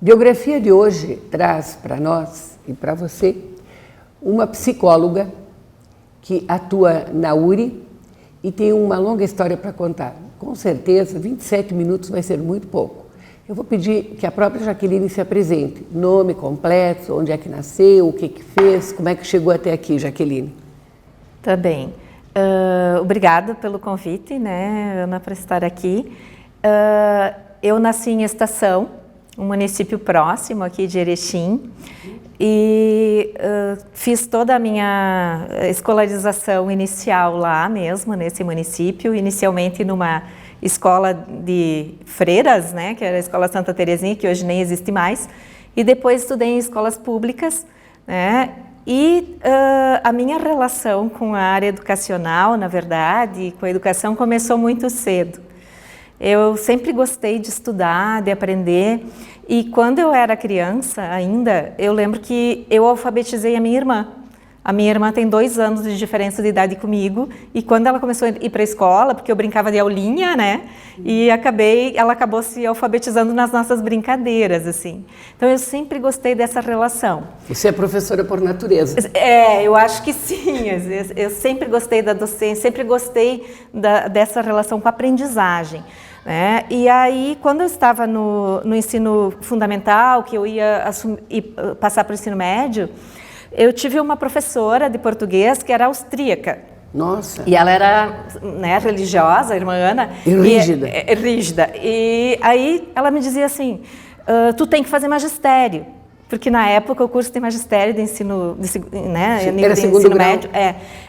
Biografia de hoje traz para nós e para você uma psicóloga que atua na URI e tem uma longa história para contar. Com certeza, 27 minutos vai ser muito pouco. Eu vou pedir que a própria Jaqueline se apresente. Nome completo, onde é que nasceu, o que fez, como é que chegou até aqui, Jaqueline? Tá bem. Obrigada pelo convite, né, Ana, por estar aqui. Eu nasci em Estação, um município próximo aqui de Erechim, e fiz toda a minha escolarização inicial lá mesmo, nesse município, inicialmente numa escola de freiras, né, que era a Escola Santa Terezinha, que hoje nem existe mais, e depois estudei em escolas públicas, né, e a minha relação com a área educacional, na verdade, com a educação começou muito cedo. Eu sempre gostei de estudar, de aprender, e quando eu era criança ainda, eu lembro que eu alfabetizei a minha irmã. A minha irmã tem 2 anos de diferença de idade comigo, e quando ela começou a ir para a escola, porque eu brincava de aulinha, né, e ela acabou se alfabetizando nas nossas brincadeiras, assim. Então eu sempre gostei dessa relação. Você é professora por natureza. Eu acho que sim. Eu sempre gostei da docência, sempre gostei dessa relação com a aprendizagem. Né? E aí, quando eu estava no ensino fundamental, que eu ia passar para o ensino médio, eu tive uma professora de português que era austríaca. Nossa! E ela era, né, religiosa, a irmã Ana. E rígida. Rígida. E aí ela me dizia assim, tu tem que fazer magistério. Porque na época o curso de magistério de ensino, né, era de segundo ensino grau. médio,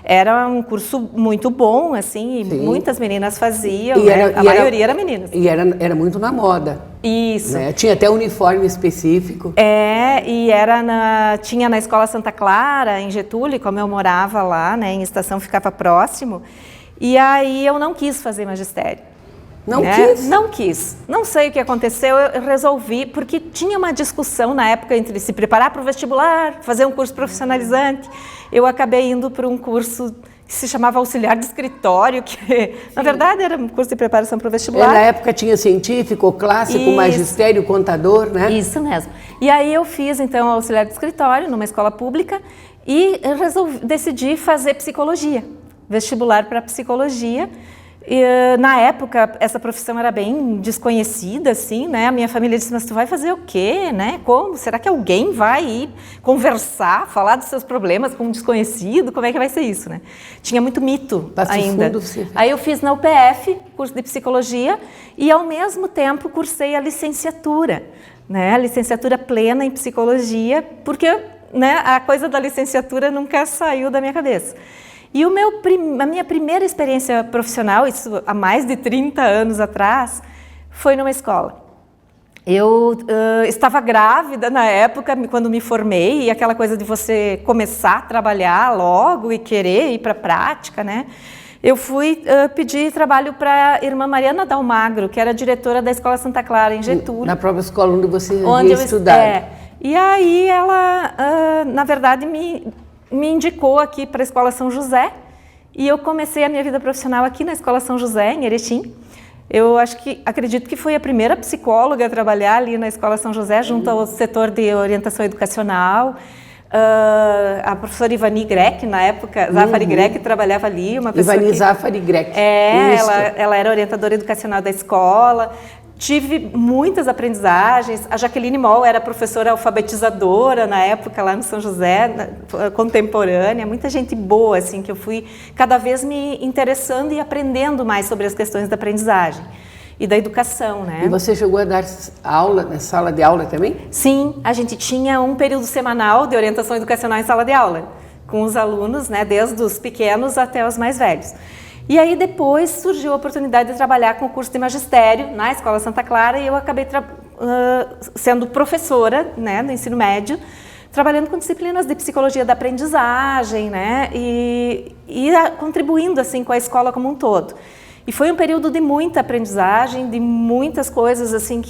era um curso muito bom, assim, e muitas meninas faziam, a maioria era meninas. E era muito na moda. Isso. Né? Tinha até uniforme específico. E tinha na Escola Santa Clara, em Getúlio, como eu morava lá, né, em Estação, ficava próximo, e aí eu não quis fazer magistério. Não quis? Não quis. Não sei o que aconteceu, eu resolvi, porque tinha uma discussão na época entre se preparar para o vestibular, fazer um curso profissionalizante. Eu acabei indo para um curso que se chamava auxiliar de escritório, que na verdade era um curso de preparação para o vestibular. Na época tinha científico, clássico, magistério, contador, né? Isso mesmo. E aí eu fiz então auxiliar de escritório numa escola pública e decidi fazer psicologia, vestibular para psicologia. E, na época, essa profissão era bem desconhecida, assim, né? A minha família disse, mas tu vai fazer o quê, né? Como? Será que alguém vai ir conversar, falar dos seus problemas com um desconhecido? Como é que vai ser isso, né? Tinha muito mito ainda. Aí eu fiz na UPF, curso de psicologia, e ao mesmo tempo cursei a licenciatura, né? A licenciatura plena em psicologia, porque, né, a coisa da licenciatura nunca saiu da minha cabeça. E a minha primeira experiência profissional, isso há mais de 30 anos atrás, foi numa escola. Eu estava grávida na época, quando me formei, e aquela coisa de você começar a trabalhar logo e querer ir para a prática, né? Eu fui pedir trabalho para a irmã Mariana Dalmagro, que era diretora da Escola Santa Clara, em Getúlio. Na própria escola onde você ia estudar. E aí ela, na verdade, me indicou aqui para a Escola São José, e eu comecei a minha vida profissional aqui na Escola São José, em Erechim. Eu acredito que fui a primeira psicóloga a trabalhar ali na Escola São José, junto ao setor de orientação educacional. A professora Ivani Greck, na época, Zafari Greck trabalhava ali. Ivani Zafari Greck. Ela era orientadora educacional da escola. Tive muitas aprendizagens. A Jaqueline Moll era professora alfabetizadora na época lá no São José, contemporânea. Muita gente boa, assim, que eu fui cada vez me interessando e aprendendo mais sobre as questões da aprendizagem e da educação, né? E você chegou a dar aula, na sala de aula também? Sim, a gente tinha um período semanal de orientação educacional em sala de aula, com os alunos, né, desde os pequenos até os mais velhos. E aí depois surgiu a oportunidade de trabalhar com o curso de magistério na Escola Santa Clara, e eu acabei sendo professora, né, no ensino médio, trabalhando com disciplinas de psicologia da aprendizagem, né, e contribuindo assim com a escola como um todo. E foi um período de muita aprendizagem, de muitas coisas assim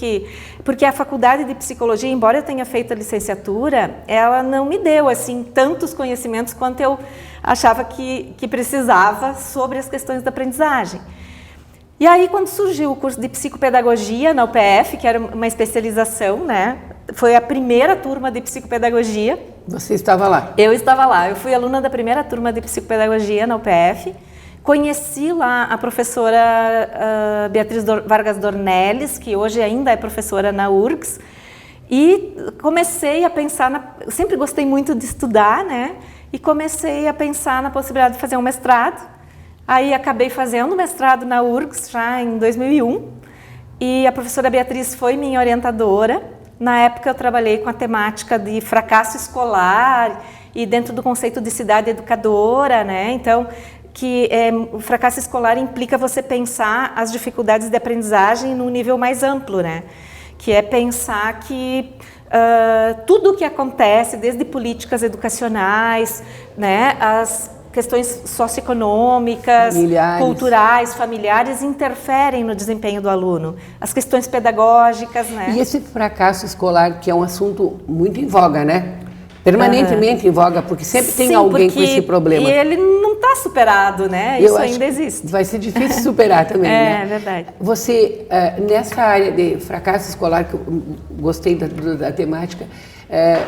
porque a faculdade de psicologia, embora eu tenha feito a licenciatura, ela não me deu assim tantos conhecimentos quanto eu achava que precisava sobre as questões da aprendizagem. E aí, quando surgiu o curso de psicopedagogia na UPF, que era uma especialização, né, foi a primeira turma de psicopedagogia. Você estava lá? Eu estava lá. Eu fui aluna da primeira turma de psicopedagogia na UPF. Conheci lá a professora Beatriz Vargas Dornelles, que hoje ainda é professora na URGS, e comecei a pensar, eu sempre gostei muito de estudar, né? E comecei a pensar na possibilidade de fazer um mestrado. Aí acabei fazendo mestrado na URGS já em 2001, e a professora Beatriz foi minha orientadora. Na época eu trabalhei com a temática de fracasso escolar e dentro do conceito de cidade educadora, né? Então, o fracasso escolar implica você pensar as dificuldades de aprendizagem num nível mais amplo, né? Que é pensar que tudo o que acontece, desde políticas educacionais, né, as questões socioeconômicas, culturais, familiares, interferem no desempenho do aluno. As questões pedagógicas, né? E esse fracasso escolar, que é um assunto muito em voga, né? Permanentemente em voga, porque sempre tem alguém com esse problema. E ele não está superado, né? Isso ainda existe. Vai ser difícil superar também, né? É verdade. Você, nessa área de fracasso escolar, que eu gostei da temática,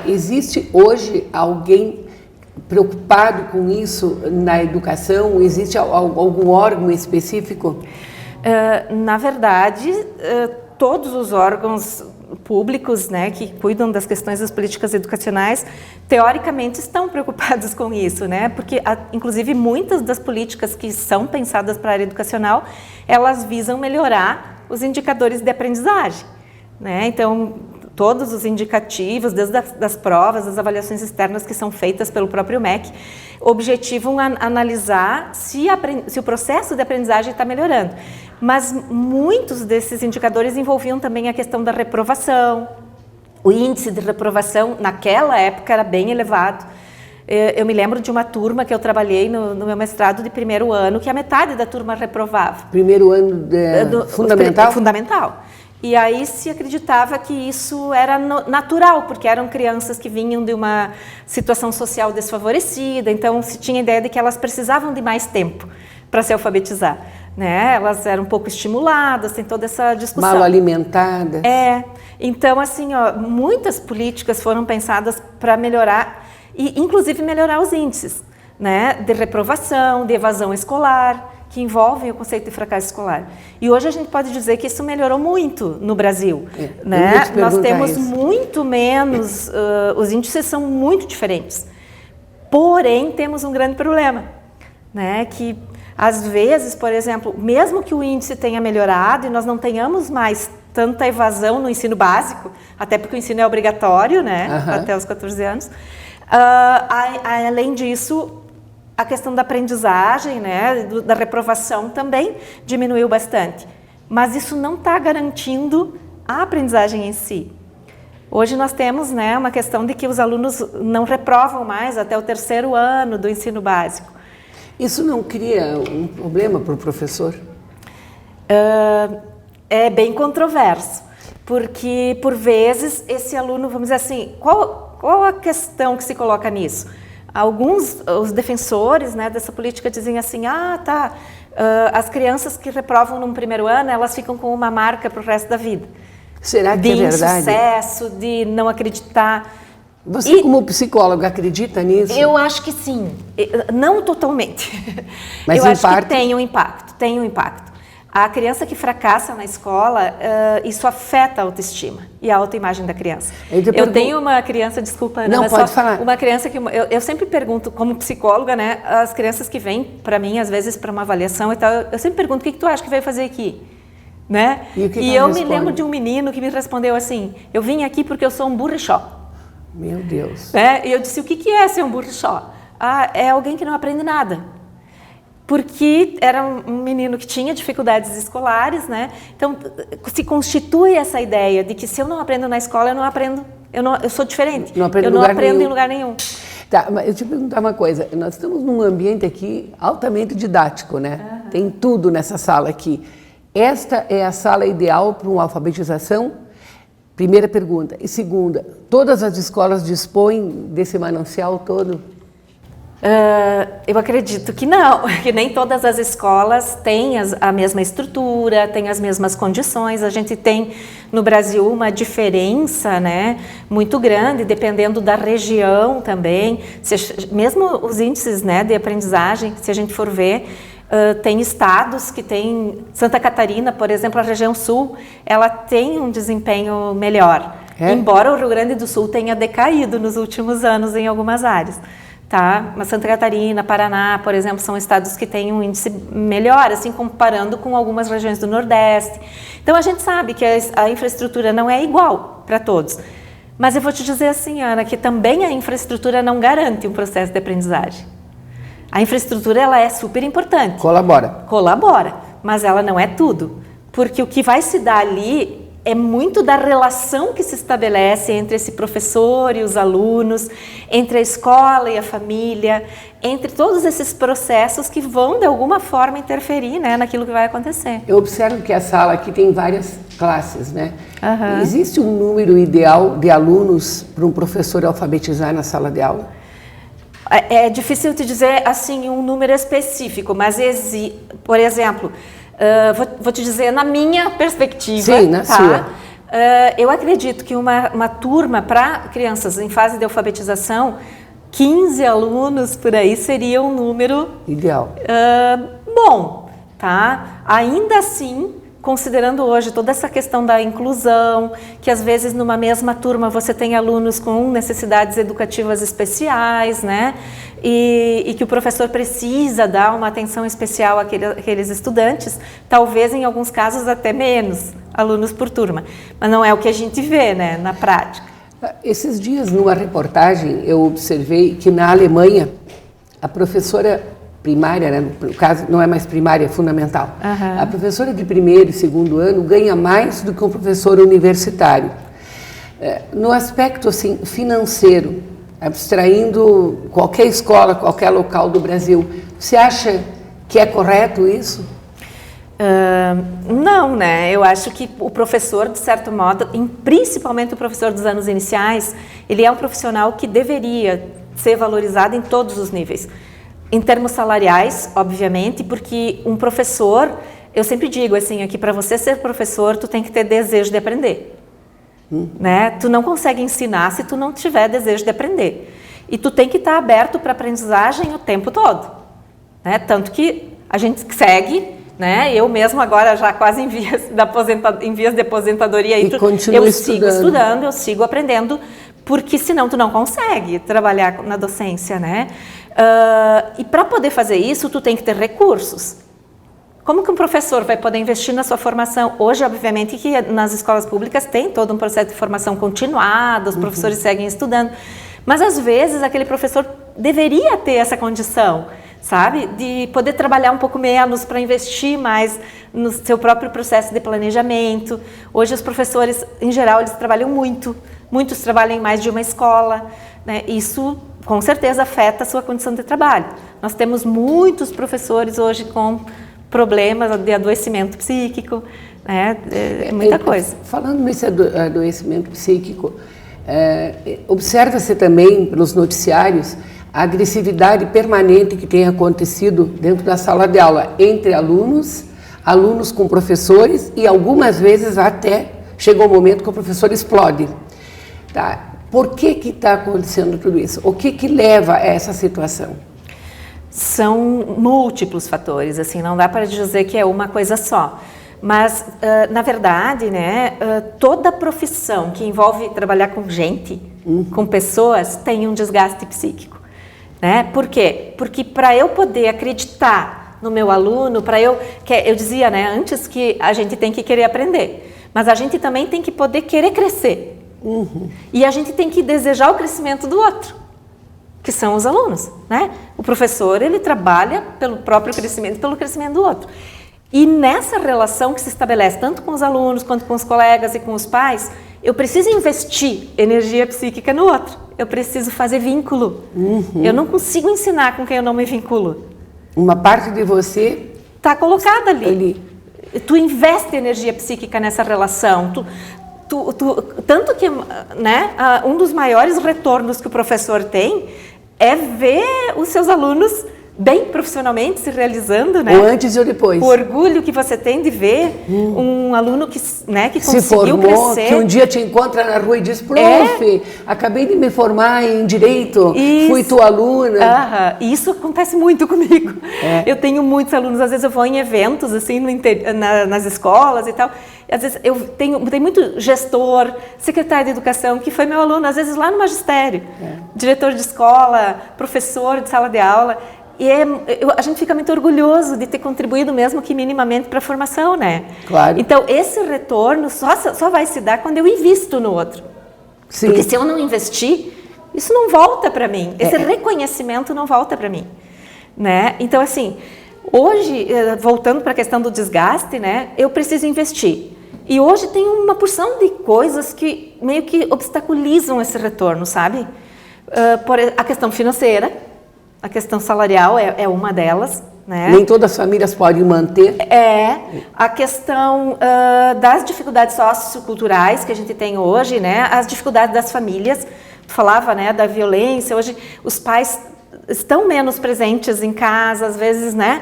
existe hoje alguém preocupado com isso na educação? Existe algum órgão específico? Na verdade, todos os órgãos públicos, né, que cuidam das questões das políticas educacionais, teoricamente estão preocupados com isso, né, porque inclusive muitas das políticas que são pensadas para a área educacional, elas visam melhorar os indicadores de aprendizagem, né, então todos os indicativos, desde das provas, das avaliações externas que são feitas pelo próprio MEC, objetivam analisar se o processo de aprendizagem está melhorando. Mas muitos desses indicadores envolviam também a questão da reprovação. O índice de reprovação, naquela época, era bem elevado. Eu me lembro de uma turma que eu trabalhei no meu mestrado de primeiro ano, que a metade da turma reprovava. Primeiro ano fundamental? Fundamental. E aí se acreditava que isso era natural, porque eram crianças que vinham de uma situação social desfavorecida, então se tinha a ideia de que elas precisavam de mais tempo para se alfabetizar, né? Elas eram um pouco estimuladas, tem toda essa discussão. Mal alimentadas. Então assim, muitas políticas foram pensadas para melhorar, e inclusive melhorar os índices, né? De reprovação, de evasão escolar, que envolvem o conceito de fracasso escolar. E hoje a gente pode dizer que isso melhorou muito no Brasil, né? Nós temos muito menos, os índices são muito diferentes. Porém, temos um grande problema, né? Que às vezes, por exemplo, mesmo que o índice tenha melhorado e nós não tenhamos mais tanta evasão no ensino básico, até porque o ensino é obrigatório, né? Até os 14 anos. Além disso, a questão da aprendizagem, né, da reprovação também diminuiu bastante. Mas isso não está garantindo a aprendizagem em si. Hoje nós temos, né, uma questão de que os alunos não reprovam mais até o 3º ano do ensino básico. Isso não cria um problema para o professor? É bem controverso, porque por vezes esse aluno, vamos dizer assim, qual a questão que se coloca nisso? Os defensores, né, dessa política dizem assim, as crianças que reprovam no primeiro ano, elas ficam com uma marca para o resto da vida. Será que é verdade? De insucesso, de não acreditar. Você, como psicóloga, acredita nisso? Eu acho que sim, não totalmente. Mas eu acho que tem um impacto. A criança que fracassa na escola, isso afeta a autoestima e a autoimagem da criança. Eu tenho uma criança, desculpa, Ana, não, pode falar. Uma criança que eu sempre pergunto, como psicóloga, né, as crianças que vêm para mim, às vezes para uma avaliação e tal, eu sempre pergunto, o que tu acha que veio fazer aqui? Né? E eu me lembro de um menino que me respondeu assim, eu vim aqui porque eu sou um burrichó. Meu Deus. E eu disse, o que é ser um burrichó? É alguém que não aprende nada. Porque era um menino que tinha dificuldades escolares, né? Então, se constitui essa ideia de que se eu não aprendo na escola, eu sou diferente. Eu não aprendo em lugar nenhum. Tá, mas eu te perguntar uma coisa. Nós estamos num ambiente aqui altamente didático, né? Tem tudo nessa sala aqui. Esta é a sala ideal para uma alfabetização? Primeira pergunta. E segunda, todas as escolas dispõem desse manancial todo? Eu acredito que não, que nem todas as escolas têm a mesma estrutura, têm as mesmas condições. A gente tem no Brasil uma diferença, né, muito grande, dependendo da região também. Mesmo os índices, né, de aprendizagem, se a gente for ver, tem estados que tem... Santa Catarina, por exemplo, a região sul, ela tem um desempenho melhor. Embora o Rio Grande do Sul tenha decaído nos últimos anos em algumas áreas. Tá? Mas Santa Catarina, Paraná, por exemplo, são estados que têm um índice melhor, assim, comparando com algumas regiões do Nordeste. Então, a gente sabe que a infraestrutura não é igual para todos. Mas eu vou te dizer assim, Ana, que também a infraestrutura não garante um processo de aprendizagem. A infraestrutura, ela é super importante. Colabora, mas ela não é tudo. Porque o que vai se dar ali é muito da relação que se estabelece entre esse professor e os alunos, entre a escola e a família, entre todos esses processos que vão, de alguma forma, interferir, né, naquilo que vai acontecer. Eu observo que a sala aqui tem várias classes, né? Existe um número ideal de alunos para um professor alfabetizar na sala de aula? É difícil te dizer, assim, um número específico, mas por exemplo... vou te dizer, na minha perspectiva, sim, na sua. Eu acredito que uma turma para crianças em fase de alfabetização, 15 alunos por aí seria um número ideal. Bom, tá? Ainda assim, considerando hoje toda essa questão da inclusão, que às vezes numa mesma turma você tem alunos com necessidades educativas especiais, né? E que o professor precisa dar uma atenção especial àqueles estudantes, talvez em alguns casos até menos alunos por turma. Mas não é o que a gente vê, né, na prática. Esses dias, numa reportagem, eu observei que na Alemanha, a professora primária, né, no caso não é mais primária, é fundamental, a professora de primeiro e segundo ano ganha mais do que um professor universitário. No aspecto assim, financeiro, abstraindo qualquer escola, qualquer local do Brasil, você acha que é correto isso? Não, né? Eu acho que o professor, de certo modo, principalmente o professor dos anos iniciais, ele é um profissional que deveria ser valorizado em todos os níveis. Em termos salariais, obviamente, porque um professor, eu sempre digo assim, que para você ser professor, tu tem que ter desejo de aprender. Né? Tu não consegue ensinar se tu não tiver desejo de aprender. E tu tem que estar aberto para aprendizagem o tempo todo. Né? Tanto que a gente segue, né? Eu mesmo agora já quase em vias de aposentadoria, eu sigo estudando, eu sigo aprendendo, porque senão tu não consegue trabalhar na docência, né? E para poder fazer isso, tu tem que ter recursos. Como que um professor vai poder investir na sua formação? Hoje, obviamente, que nas escolas públicas tem todo um processo de formação continuada, os professores seguem estudando, mas às vezes aquele professor deveria ter essa condição, sabe? De poder trabalhar um pouco menos para investir mais no seu próprio processo de planejamento. Hoje os professores, em geral, eles trabalham muito, muitos trabalham em mais de uma escola, né? Isso com certeza afeta a sua condição de trabalho. Nós temos muitos professores hoje com problemas de adoecimento psíquico, né? Muita coisa. Falando nesse adoecimento psíquico, observa-se também pelos noticiários a agressividade permanente que tem acontecido dentro da sala de aula entre alunos com professores e algumas vezes até chega um momento que o professor explode. Tá? Por que está acontecendo tudo isso? O que leva a essa situação? São múltiplos fatores, assim, não dá para dizer que é uma coisa só. Mas, na verdade, né, toda profissão que envolve trabalhar com gente, com pessoas, tem um desgaste psíquico. Né? Por quê? Porque para eu poder acreditar no meu aluno, eu dizia, né, antes que a gente tem que querer aprender, mas a gente também tem que poder querer crescer. E a gente tem que desejar o crescimento do outro, que são os alunos, né? O professor, ele trabalha pelo próprio crescimento, pelo crescimento do outro. E nessa relação que se estabelece tanto com os alunos, quanto com os colegas e com os pais, eu preciso investir energia psíquica no outro. Eu preciso fazer vínculo. Eu não consigo ensinar com quem eu não me vinculo. Uma parte de você está colocada ali. Tu investe energia psíquica nessa relação. Tanto que, né, um dos maiores retornos que o professor tem é ver os seus alunos bem profissionalmente se realizando, né? Ou antes ou depois. O orgulho que você tem de ver um aluno que, né, que se conseguiu formou, crescer. que um dia te encontra na rua e diz, prof, acabei de me formar em Direito, fui tua aluna. E isso acontece muito comigo. Eu tenho muitos alunos, às vezes eu vou em eventos, assim, nas escolas e tal, e às vezes tem muito gestor, secretário de educação, que foi meu aluno, às vezes lá no magistério, diretor de escola, professor de sala de aula. E a gente fica muito orgulhoso de ter contribuído mesmo que minimamente para a formação, né? Claro. Então, esse retorno só vai se dar quando eu invisto no outro. Sim. Porque se eu não investir, isso não volta para mim. Esse reconhecimento não volta para mim, né? Então, assim, hoje, voltando para a questão do desgaste, né? Eu preciso investir. E hoje tem uma porção de coisas que meio que obstaculizam esse retorno, sabe? A questão financeira. A questão salarial é uma delas, né? Nem todas as famílias podem manter. A questão das dificuldades socioculturais que a gente tem hoje, né? As dificuldades das famílias. Tu falava, né, da violência. Hoje os pais estão menos presentes em casa, às vezes, né?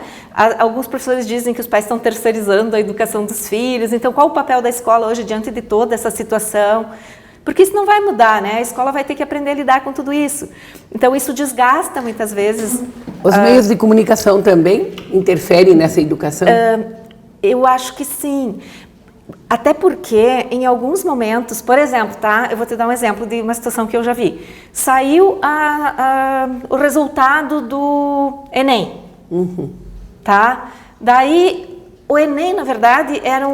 Alguns professores dizem que os pais estão terceirizando a educação dos filhos. Então, qual o papel da escola hoje diante de toda essa situação? Porque isso não vai mudar, né? A escola vai ter que aprender a lidar com tudo isso. Então, isso desgasta muitas vezes. Os meios de comunicação também interferem nessa educação? Eu acho que sim. Até porque, em alguns momentos, por exemplo, tá? Eu vou te dar um exemplo de uma situação que eu já vi. Saiu o resultado do Enem, tá? Daí, o Enem, na verdade, era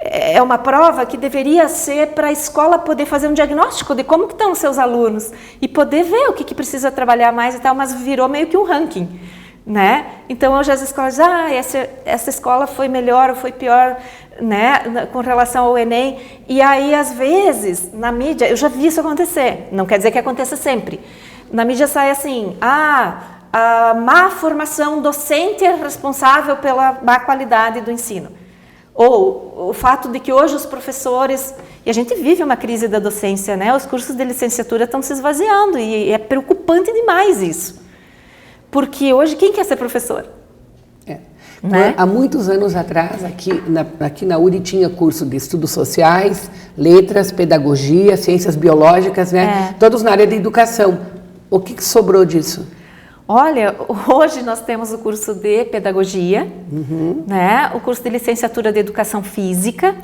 é uma prova que deveria ser para a escola poder fazer um diagnóstico de como que estão os seus alunos e poder ver o que precisa trabalhar mais e tal, mas virou meio que um ranking, né? Então, hoje as escolas dizem, essa escola foi melhor ou foi pior, né, com relação ao Enem. E aí, às vezes, na mídia, eu já vi isso acontecer, não quer dizer que aconteça sempre. Na mídia sai assim, a má formação docente é responsável pela má qualidade do ensino. Ou o fato de que hoje os professores, e a gente vive uma crise da docência, né? Os cursos de licenciatura estão se esvaziando e é preocupante demais isso. Porque hoje quem quer ser professor? Né? Há muitos anos atrás, aqui na URI tinha curso de estudos sociais, letras, pedagogia, ciências biológicas, né? Todos na área da educação. O que sobrou disso? Olha, hoje nós temos o curso de pedagogia, né? O curso de licenciatura de educação física.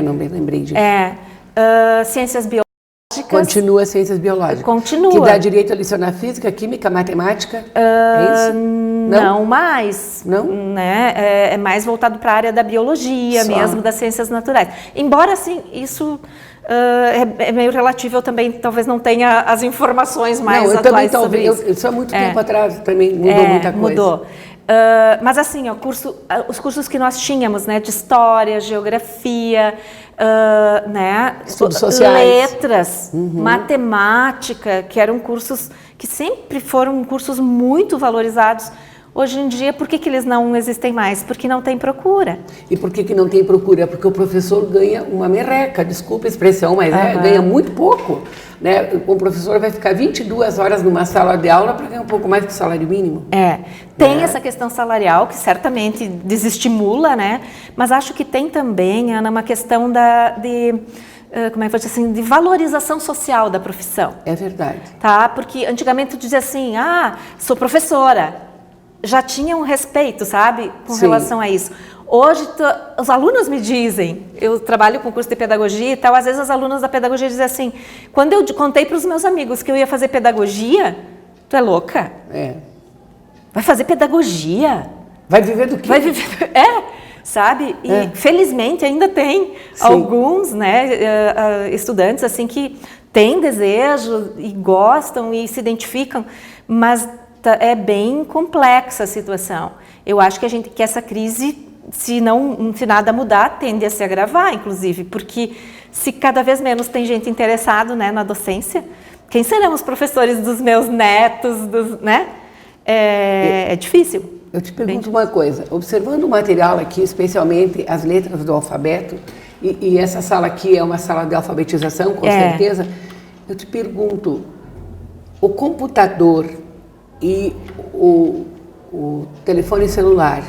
Não me lembrei disso. Ciências biológicas. Continua ciências biológicas. Continua. Que dá direito a lecionar física, química, matemática. É isso? Não mais. Não? Né? É mais voltado para a área da biologia mesmo, das ciências naturais. Embora, assim, isso... é meio relativo, eu também talvez não tenha as informações mais atuais sobre isso. Isso há muito tempo atrás também mudou muita coisa. Mudou. Mas assim, os cursos que nós tínhamos, né, de história, geografia, né, estudos sociais, letras, matemática, que eram cursos que sempre foram cursos muito valorizados. Hoje em dia, por que eles não existem mais? Porque não tem procura. E por que não tem procura? Porque o professor ganha uma merreca, desculpa a expressão, mas ganha muito pouco. Né? O professor vai ficar 22 horas numa sala de aula para ganhar um pouco mais que o salário mínimo. Tem essa questão salarial, que certamente desestimula, né? Mas acho que tem também, Ana, uma questão como é que eu vou dizer assim, de valorização social da profissão. É verdade. Tá? Porque antigamente tu dizia assim, sou professora. Já tinha um respeito, sabe, com relação a isso. Hoje, os alunos me dizem, eu trabalho com curso de pedagogia e tal, às vezes os alunos da pedagogia dizem assim, quando eu contei para os meus amigos que eu ia fazer pedagogia, tu é louca? Vai fazer pedagogia? Vai viver do quê? Vai viver... sabe? E felizmente ainda tem alguns, né, estudantes assim que têm desejo e gostam e se identificam, mas é bem complexa a situação. Eu acho que essa crise, se nada mudar, tende a se agravar, inclusive, porque se cada vez menos tem gente interessada, né, na docência, quem serão os professores dos meus netos, né? É difícil. Eu te pergunto uma coisa, observando o material aqui, especialmente as letras do alfabeto, e essa sala aqui é uma sala de alfabetização, com certeza, eu te pergunto, O computador e o telefone celular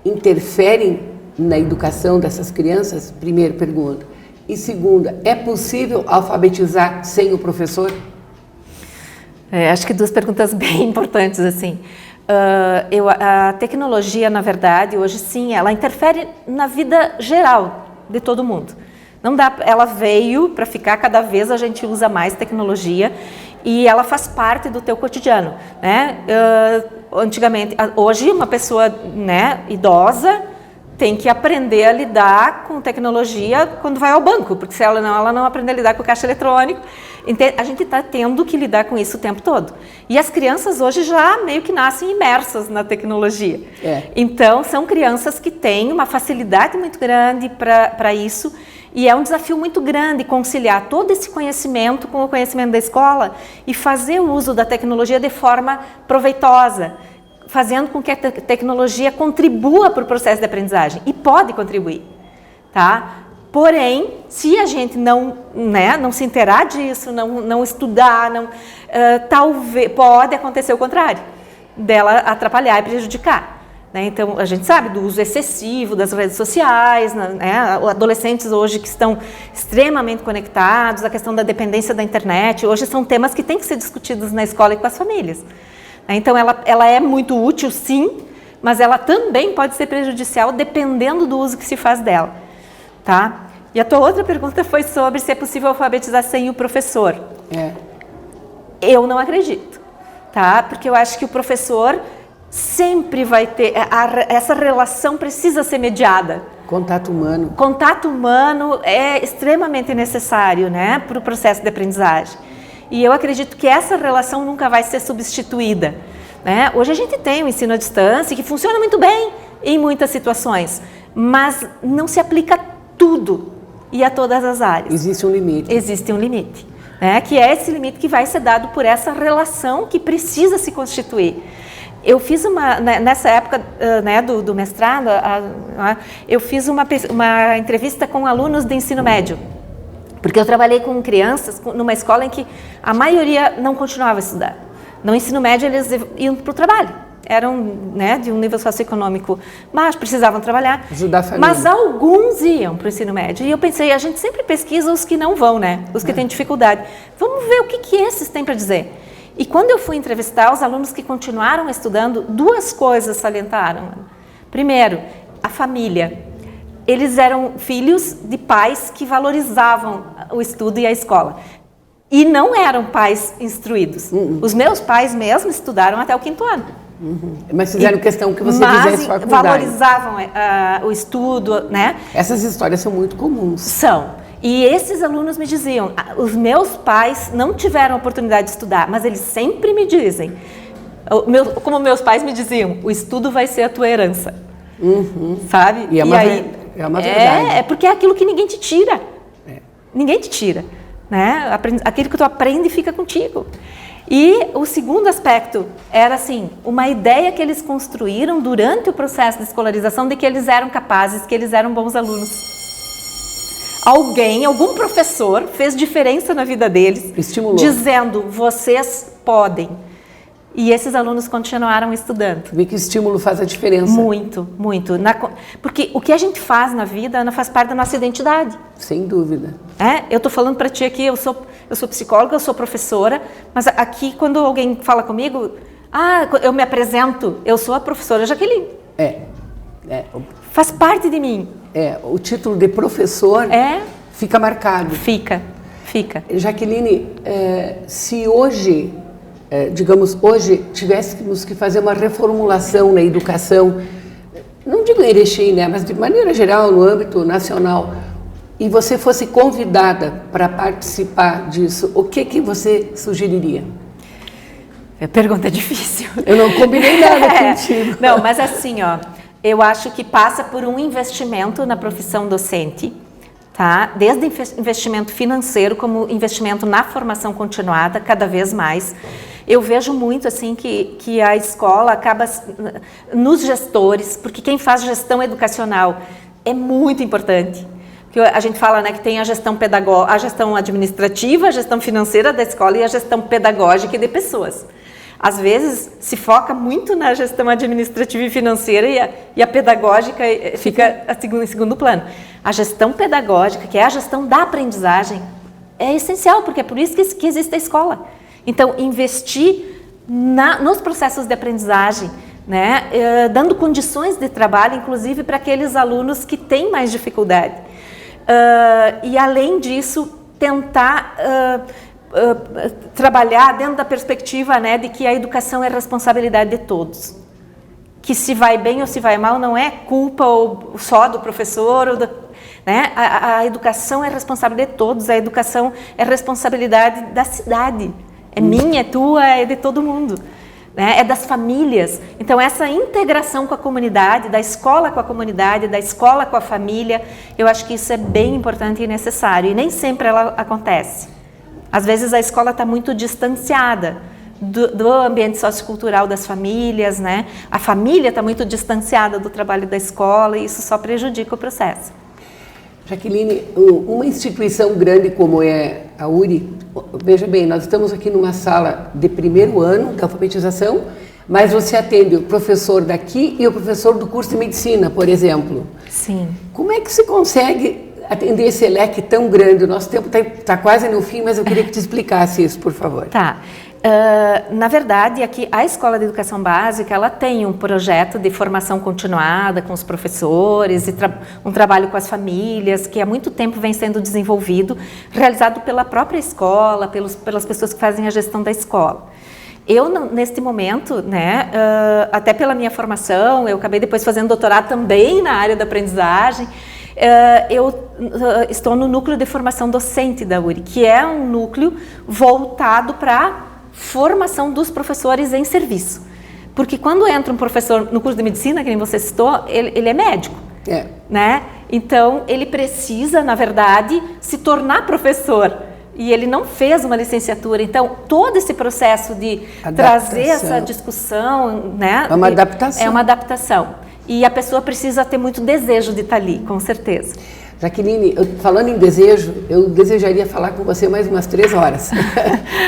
interferem na educação dessas crianças? Primeira pergunta. E segunda, é possível alfabetizar sem o professor? Acho que duas perguntas bem importantes, assim. A tecnologia, na verdade, hoje sim, ela interfere na vida geral de todo mundo. Não dá, ela veio para ficar, cada vez a gente usa mais tecnologia e ela faz parte do teu cotidiano, né? Antigamente, hoje uma pessoa, né, idosa tem que aprender a lidar com tecnologia quando vai ao banco, porque se ela não aprender a lidar com o caixa eletrônico, a gente está tendo que lidar com isso o tempo todo. E as crianças hoje já meio que nascem imersas na tecnologia. Então, são crianças que têm uma facilidade muito grande para isso, e é um desafio muito grande conciliar todo esse conhecimento com o conhecimento da escola e fazer o uso da tecnologia de forma proveitosa, fazendo com que a tecnologia contribua para o processo de aprendizagem, e pode contribuir, tá? Porém, se a gente não se inteirar disso, não estudar, talvez pode acontecer o contrário, dela atrapalhar e prejudicar, né? Então, a gente sabe do uso excessivo das redes sociais, né? Adolescentes hoje que estão extremamente conectados, a questão da dependência da internet, hoje são temas que têm que ser discutidos na escola e com as famílias. Então, ela é muito útil, sim, mas ela também pode ser prejudicial dependendo do uso que se faz dela, tá? E a tua outra pergunta foi sobre se é possível alfabetizar sem o professor. Eu não acredito, tá? Porque eu acho que o professor sempre vai ter, essa relação precisa ser mediada. Contato humano. Contato humano é extremamente necessário, né, para o processo de aprendizagem. E eu acredito que essa relação nunca vai ser substituída, né? Hoje a gente tem o ensino à distância que funciona muito bem em muitas situações, mas não se aplica tudo e a todas as áreas. Existe um limite. Existe um limite, né? Que é esse limite que vai ser dado por essa relação que precisa se constituir. Eu fiz nessa época, né, do mestrado, eu fiz uma entrevista com alunos de ensino médio. Porque eu trabalhei com crianças numa escola em que a maioria não continuava a estudar. No ensino médio, eles iam para o trabalho. Eram, né, de um nível socioeconômico, mas precisavam trabalhar. Ajudar a família. Mas alguns iam para o ensino médio. E eu pensei, a gente sempre pesquisa os que não vão, né? Os que têm dificuldade. Vamos ver o que esses têm para dizer. E quando eu fui entrevistar os alunos que continuaram estudando, duas coisas salientaram. Primeiro, a família. Eles eram filhos de pais que valorizavam o estudo e a escola. E não eram pais instruídos. Os meus pais mesmo estudaram até o 5º ano. Mas fizeram questão que você fizesse faculdade. Valorizavam o estudo, né? Essas histórias são muito comuns. São. E esses alunos me diziam, os meus pais não tiveram oportunidade de estudar, mas eles sempre me dizem, como meus pais me diziam, o estudo vai ser a tua herança. Sabe? E é uma verdade. É porque é aquilo que ninguém te tira. Ninguém te tira, né? Aquilo que tu aprende fica contigo. E o segundo aspecto era assim, uma ideia que eles construíram durante o processo de escolarização de que eles eram capazes, que eles eram bons alunos. Algum professor fez diferença na vida deles, estimulou, dizendo, vocês podem. E esses alunos continuaram estudando. Vê que o estímulo faz a diferença. Muito, muito. Porque o que a gente faz na vida, Ana, faz parte da nossa identidade. Sem dúvida. Eu estou falando para ti aqui, eu sou psicóloga, eu sou professora, mas aqui quando alguém fala comigo, eu me apresento, eu sou a professora Jaqueline. Faz parte de mim. O título de professor fica marcado. Fica. Jaqueline, se hoje... digamos, hoje tivéssemos que fazer uma reformulação na educação, não digo em Erechim, né, mas de maneira geral, no âmbito nacional, e você fosse convidada para participar disso, o que você sugeriria? Pergunta difícil. Eu não combinei nada contigo. Não, mas assim, eu acho que passa por um investimento na profissão docente, tá? Desde investimento financeiro como investimento na formação continuada, cada vez mais. Eu vejo muito assim que a escola acaba nos gestores, porque quem faz gestão educacional é muito importante. que a gente fala, né, que tem a gestão pedagógica, a gestão administrativa, a gestão financeira da escola e a gestão pedagógica e de pessoas. Às vezes se foca muito na gestão administrativa e financeira e a pedagógica fica em segundo plano. A gestão pedagógica, que é a gestão da aprendizagem, é essencial, porque é por isso que existe a escola. Então, investir nos processos de aprendizagem, né, dando condições de trabalho, inclusive para aqueles alunos que têm mais dificuldade. E, além disso, tentar trabalhar dentro da perspectiva, né, de que a educação é responsabilidade de todos. Que se vai bem ou se vai mal não é culpa ou só do professor, ou né? A educação é responsabilidade de todos, a educação é responsabilidade da cidade. É minha, é tua, é de todo mundo. Né? É das famílias. Então, essa integração com a comunidade, da escola com a comunidade, da escola com a família, eu acho que isso é bem importante e necessário. E nem sempre ela acontece. Às vezes a escola está muito distanciada do ambiente sociocultural das famílias, né? A família está muito distanciada do trabalho da escola e isso só prejudica o processo. Jaqueline, uma instituição grande como é a URI, veja bem, nós estamos aqui numa sala de primeiro ano de alfabetização, mas você atende o professor daqui e o professor do curso de medicina, por exemplo. Sim. Como é que se consegue atender esse leque tão grande? O nosso tempo está quase no fim, mas eu queria que te explicasse isso, por favor. Tá. Na verdade, aqui a Escola de Educação Básica, ela tem um projeto de formação continuada com os professores, e um trabalho com as famílias, que há muito tempo vem sendo desenvolvido, realizado pela própria escola, pelas pessoas que fazem a gestão da escola. Eu, neste momento, né, até pela minha formação, eu acabei depois fazendo doutorado também na área da aprendizagem. Eu estou no núcleo de formação docente da URI, que é um núcleo voltado para a formação dos professores em serviço. Porque quando entra um professor no curso de medicina, que nem você citou, ele é médico. Né? Então, ele precisa, na verdade, se tornar professor. E ele não fez uma licenciatura. Então, todo esse processo de trazer essa discussão, né, é uma adaptação. É uma adaptação. E a pessoa precisa ter muito desejo de estar ali, com certeza. Jaqueline, falando em desejo, eu desejaria falar com você mais umas 3 horas.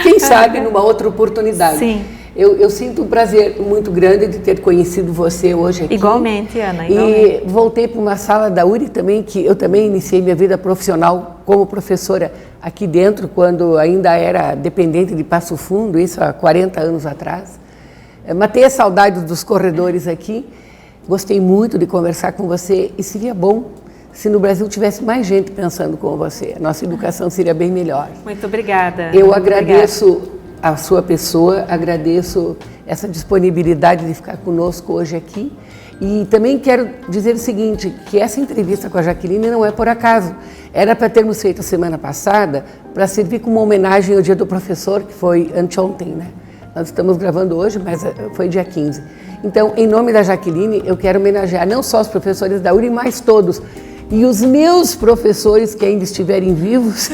Quem sabe numa outra oportunidade. Sim. Eu sinto um prazer muito grande de ter conhecido você hoje aqui. Igualmente, Ana. Igualmente. E voltei para uma sala da URI também, que eu também iniciei minha vida profissional como professora aqui dentro, quando ainda era dependente de Passo Fundo, isso há 40 anos atrás. Matei a saudade dos corredores aqui. Gostei muito de conversar com você e seria bom se no Brasil tivesse mais gente pensando como você. A nossa educação seria bem melhor. Muito obrigada. Eu agradeço a sua pessoa, agradeço essa disponibilidade de ficar conosco hoje aqui. E também quero dizer o seguinte, que essa entrevista com a Jaqueline não é por acaso. Era para termos feito a semana passada, para servir como homenagem ao Dia do Professor, que foi anteontem, né? Nós estamos gravando hoje, mas foi dia 15. Então, em nome da Jaqueline, eu quero homenagear não só os professores da URI, mas todos. E os meus professores que ainda estiverem vivos,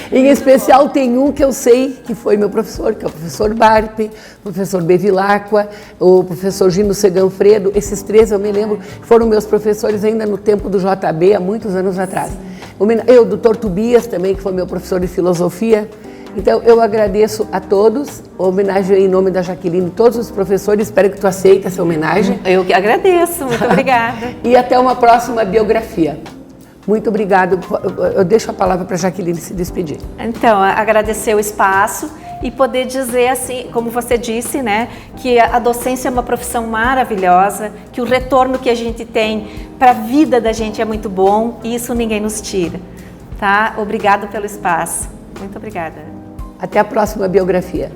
em especial tem um que eu sei que foi meu professor, que é o professor Barpe, o professor Bevilacqua, o professor Gino Seganfredo. Esses 3 eu me lembro, foram meus professores ainda no tempo do JB, há muitos anos atrás. O doutor Tobias também, que foi meu professor de filosofia. Então, eu agradeço a todos, a homenagem em nome da Jaqueline, todos os professores, espero que tu aceite essa homenagem. Eu que agradeço, muito obrigada. E até uma próxima biografia. Muito obrigada. Eu deixo a palavra para a Jaqueline se despedir. Então, agradecer o espaço e poder dizer assim, como você disse, né, que a docência é uma profissão maravilhosa, que o retorno que a gente tem para a vida da gente é muito bom e isso ninguém nos tira. Tá? Obrigado pelo espaço. Muito obrigada. Até a próxima biografia.